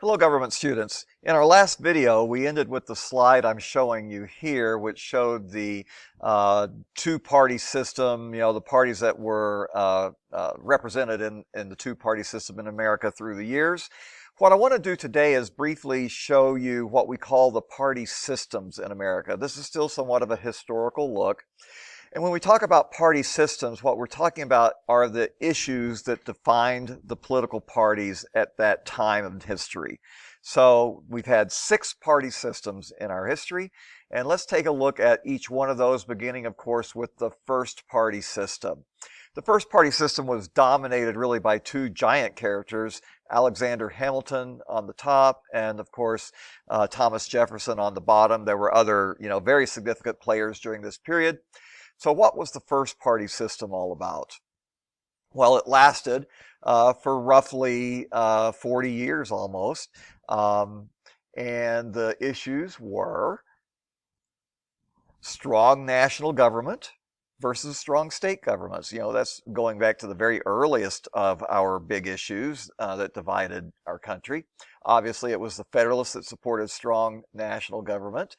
Hello, government students. In our last video, we ended with the slide I'm showing you here, which showed the two-party system, the parties that were represented in the two-party system in America through the years. What I want to do today is briefly show you what we call the party systems in America. This is still somewhat of a historical look. And when we talk about party systems, what we're talking about are the issues that defined the political parties at that time in history. So we've had 6 party systems in our history, and let's take a look at each one of those, beginning, of course, with the first party system. The first party system was dominated really by 2 giant characters, Alexander Hamilton on the top, and of course, Thomas Jefferson on the bottom. There were other, very significant players during this period. So what was the first party system all about? Well, it lasted for roughly 40 years almost. And the issues were strong national government versus strong state governments. That's going back to the very earliest of our big issues that divided our country. Obviously, it was the Federalists that supported strong national government.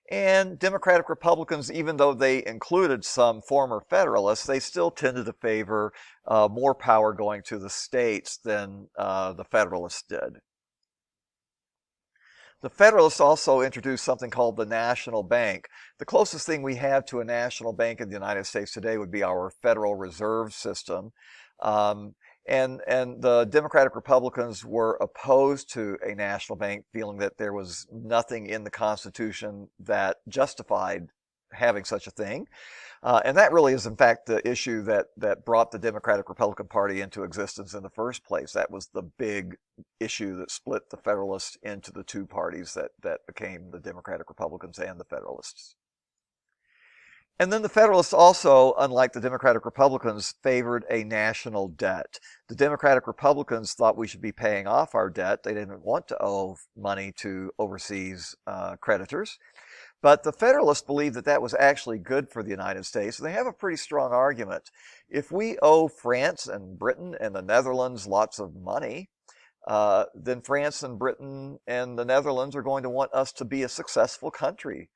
And Democratic Republicans, even though they included some former Federalists, they still tended to favor more power going to the states than the Federalists did. The Federalists also introduced something called the National Bank. The closest thing we have to a national bank in the United States today would be our Federal Reserve System. And the Democratic Republicans were opposed to a national bank, feeling that there was nothing in the Constitution that justified having such a thing. And that really is, in fact, the issue that brought the Democratic-Republican Party into existence in the first place. That was the big issue that split the Federalists into the 2 parties that became the Democratic-Republicans and the Federalists. And then the Federalists also, unlike the Democratic Republicans, favored a national debt. The Democratic Republicans thought we should be paying off our debt. They didn't want to owe money to overseas creditors. But the Federalists believed that that was actually good for the United States. And they have a pretty strong argument. If we owe France and Britain and the Netherlands lots of money, then France and Britain and the Netherlands are going to want us to be a successful country.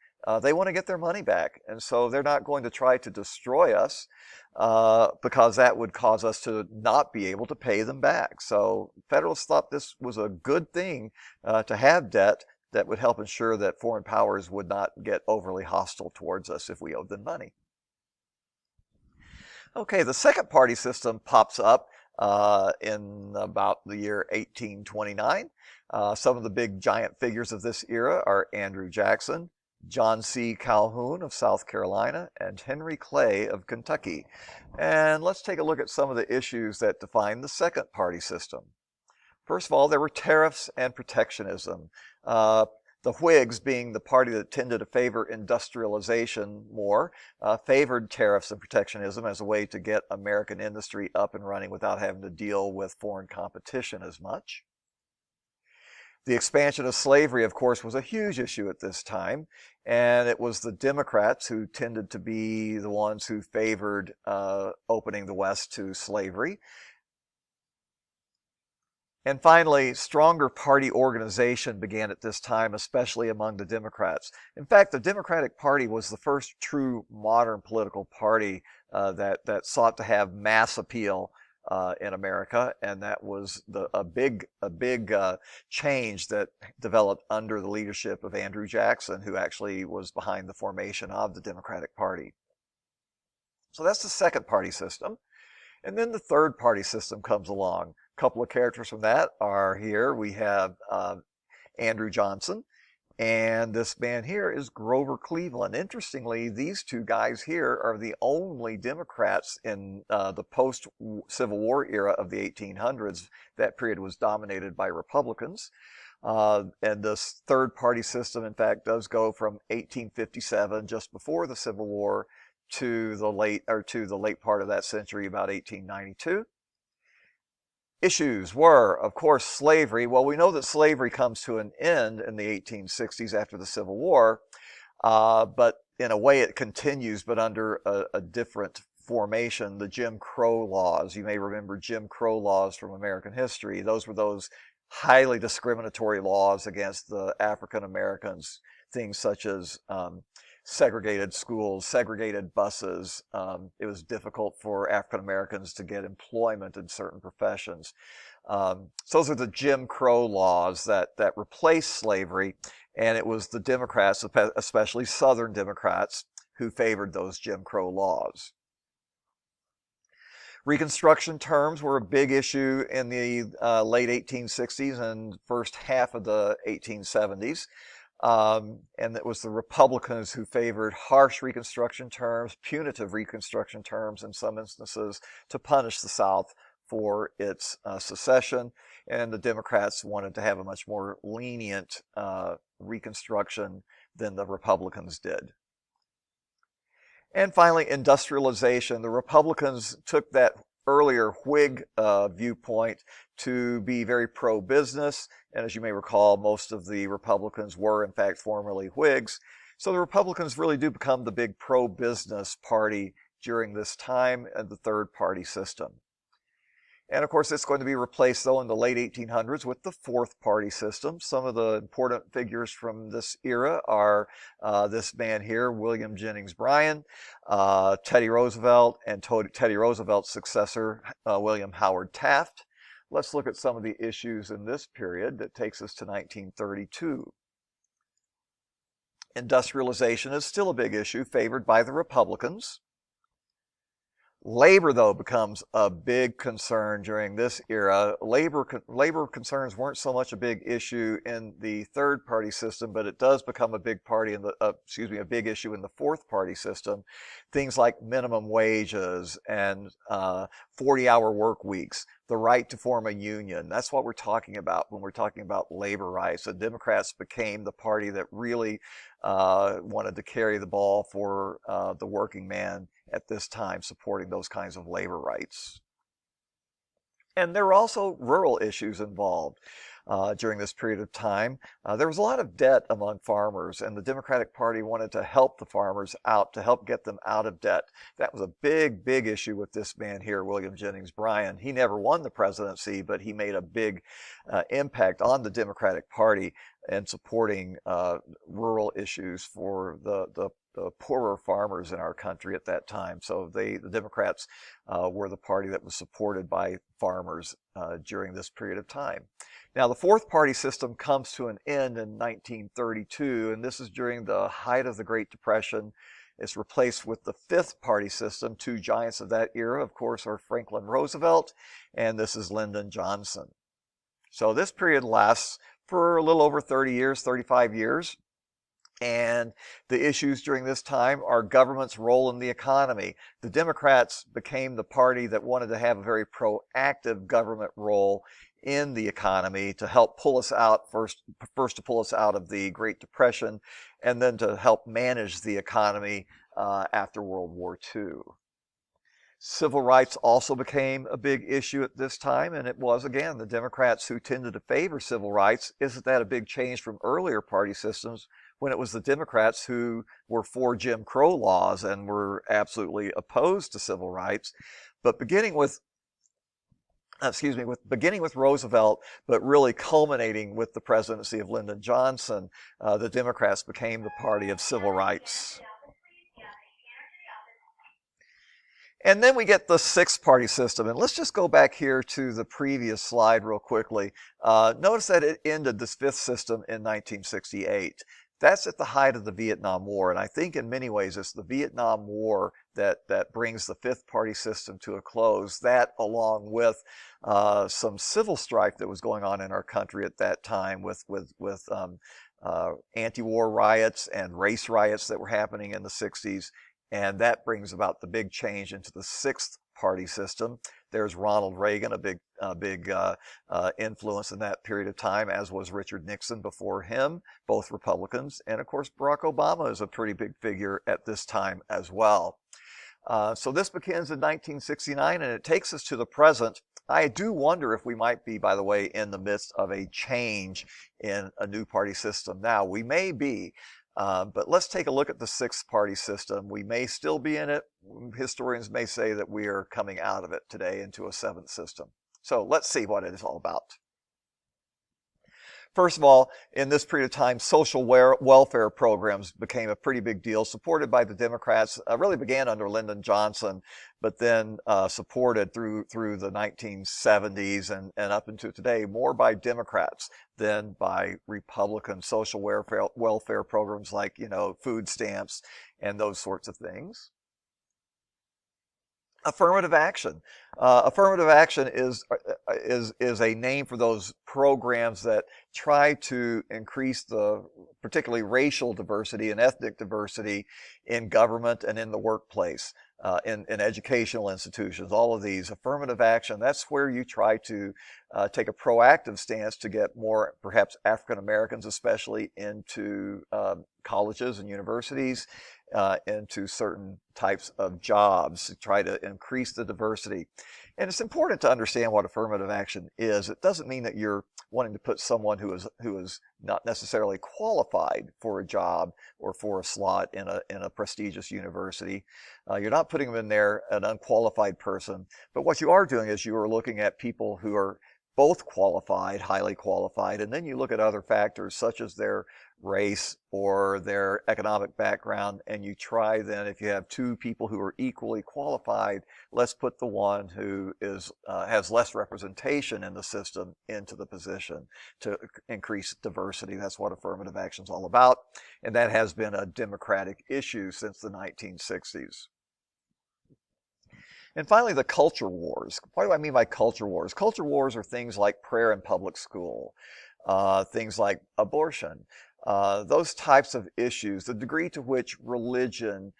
They want to get their money back, and so they're not going to try to destroy us because that would cause us to not be able to pay them back. So Federalists thought this was a good thing to have debt that would help ensure that foreign powers would not get overly hostile towards us if we owed them money. Okay, the second party system pops up in about the year 1829. Some of the big giant figures of this era are Andrew Jackson, John C. Calhoun of South Carolina, and Henry Clay of Kentucky. And let's take a look at some of the issues that define the second party system. First of all, there were tariffs and protectionism. The Whigs, being the party that tended to favor industrialization more, favored tariffs and protectionism as a way to get American industry up and running without having to deal with foreign competition as much. The expansion of slavery, of course, was a huge issue at this time, and it was the Democrats who tended to be the ones who favored opening the West to slavery. And finally, stronger party organization began at this time, especially among the Democrats. In fact, the Democratic Party was the first true modern political party that sought to have mass appeal in America, and that was a big change that developed under the leadership of Andrew Jackson, who actually was behind the formation of the Democratic Party. So that's the second party system. And then the third party system comes along. A couple of characters from that are here. We have Andrew Johnson, and this man here is Grover Cleveland. Interestingly, these 2 guys here are the only Democrats in the post-Civil War era of the 1800s. That period was dominated by Republicans. And this third party system, in fact, does go from 1857, just before the Civil War, to the late part of that century, about 1892. Issues were, of course, slavery. Well, we know that slavery comes to an end in the 1860s after the Civil War, but in a way it continues, but under a different formation, the Jim Crow laws. You may remember Jim Crow laws from American history. Those were those highly discriminatory laws against the African Americans, things such as segregated schools, segregated buses. It was difficult for African Americans to get employment in certain professions. So those are the Jim Crow laws that replaced slavery, and it was the Democrats, especially Southern Democrats, who favored those Jim Crow laws. Reconstruction terms were a big issue in the late 1860s and first half of the 1870s. And it was the Republicans who favored harsh Reconstruction terms, punitive Reconstruction terms in some instances, to punish the South for its secession. And the Democrats wanted to have a much more lenient Reconstruction than the Republicans did. And finally, industrialization. The Republicans took that earlier Whig viewpoint to be very pro-business. And as you may recall, most of the Republicans were, in fact, formerly Whigs. So the Republicans really do become the big pro-business party during this time and the third party system. And of course, it's going to be replaced, though, in the late 1800s with the fourth party system. Some of the important figures from this era are this man here, William Jennings Bryan, Teddy Roosevelt, and Teddy Roosevelt's successor, William Howard Taft. Let's look at some of the issues in this period that takes us to 1932. Industrialization is still a big issue, favored by the Republicans. Labor, though, becomes a big concern during this era. Labor concerns weren't so much a big issue in the third party system, but it does become a big party in the a big issue in the fourth party system. Things like minimum wages and 40-hour work weeks, the right to form a union. That's what we're talking about when we're talking about labor rights. The Democrats became the party that really wanted to carry the ball for the working man at this time, supporting those kinds of labor rights. And there were also rural issues involved during this period of time. There was a lot of debt among farmers, and the Democratic Party wanted to help the farmers out, to help get them out of debt. That was a big, big issue with this man here, William Jennings Bryan. He never won the presidency, but he made a big impact on the Democratic Party in supporting rural issues for the poorer farmers in our country at that time. So the Democrats were the party that was supported by farmers during this period of time. Now, the fourth party system comes to an end in 1932, and this is during the height of the Great Depression. It's replaced with the fifth party system. Two giants of that era, of course, are Franklin Roosevelt, and this is Lyndon Johnson. So this period lasts for a little over 30 years, 35 years. And the issues during this time are government's role in the economy. The Democrats became the party that wanted to have a very proactive government role in the economy to help pull us out, first to pull us out of the Great Depression, and then to help manage the economy after World War II. Civil rights also became a big issue at this time, and it was, again, the Democrats who tended to favor civil rights. Isn't that a big change from earlier party systems when it was the Democrats who were for Jim Crow laws and were absolutely opposed to civil rights? But beginning with Roosevelt, but really culminating with the presidency of Lyndon Johnson, the Democrats became the party of civil rights. And then we get the sixth party system. And let's just go back here to the previous slide real quickly. Notice that it ended, this fifth system, in 1968. That's at the height of the Vietnam War. And I think in many ways it's the Vietnam War that brings the fifth party system to a close. That, along with some civil strife that was going on in our country at that time with anti-war riots and race riots that were happening in the 60s. And that brings about the big change into the sixth party system. There's Ronald Reagan, a big influence in that period of time, as was Richard Nixon before him, both Republicans. And of course, Barack Obama is a pretty big figure at this time as well. So this begins in 1969, and it takes us to the present. I do wonder if we might be, by the way, in the midst of a change in a new party system now. We may be. But let's take a look at the sixth party system. We may still be in it. Historians may say that we are coming out of it today into a seventh system. So let's see what it is all about. First of all, in this period of time, social welfare programs became a pretty big deal, supported by the Democrats. Really began under Lyndon Johnson, but then supported through the 1970s and up into today, more by Democrats than by Republicans. Social welfare programs like, food stamps and those sorts of things. Affirmative action. Affirmative action is a name for those programs that try to increase the particularly racial diversity and ethnic diversity in government and in the workplace, in educational institutions. All of these affirmative action. That's where you try to take a proactive stance to get more, perhaps African Americans, especially into colleges and universities. Into certain types of jobs to try to increase the diversity. And it's important to understand what affirmative action is. It doesn't mean that you're wanting to put someone who is not necessarily qualified for a job or for a slot in a prestigious university. You're not putting them in there, an unqualified person. But what you are doing is you are looking at people who are both qualified, highly qualified, and then you look at other factors such as their race or their economic background, and you try then, if you have two people who are equally qualified, let's put the one who has less representation in the system into the position to increase diversity. That's what affirmative action is all about, and that has been a Democratic issue since the 1960s. And finally, the culture wars. What do I mean by culture wars? Culture wars are things like prayer in public school, things like abortion, those types of issues, the degree to which religion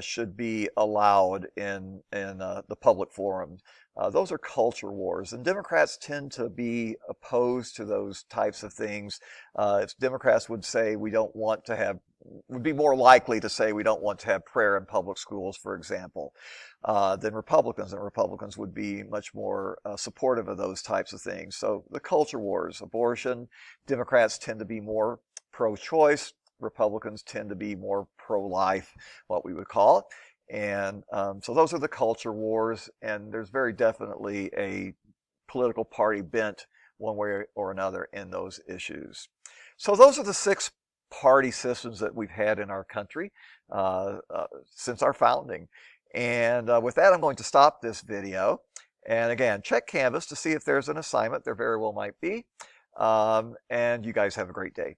should be allowed in the public forum. Those are culture wars, and Democrats tend to be opposed to those types of things. Democrats would say would be more likely to say we don't want to have prayer in public schools, for example, than Republicans. And Republicans would be much more supportive of those types of things. So the culture wars, abortion, Democrats tend to be more pro-choice. Republicans tend to be more pro-life, what we would call it. And so those are the culture wars, and there's very definitely a political party bent one way or another in those issues. So those are the 6 party systems that we've had in our country since our founding. And with that, I'm going to stop this video. And again, check Canvas to see if there's an assignment. There very well might be. And you guys have a great day.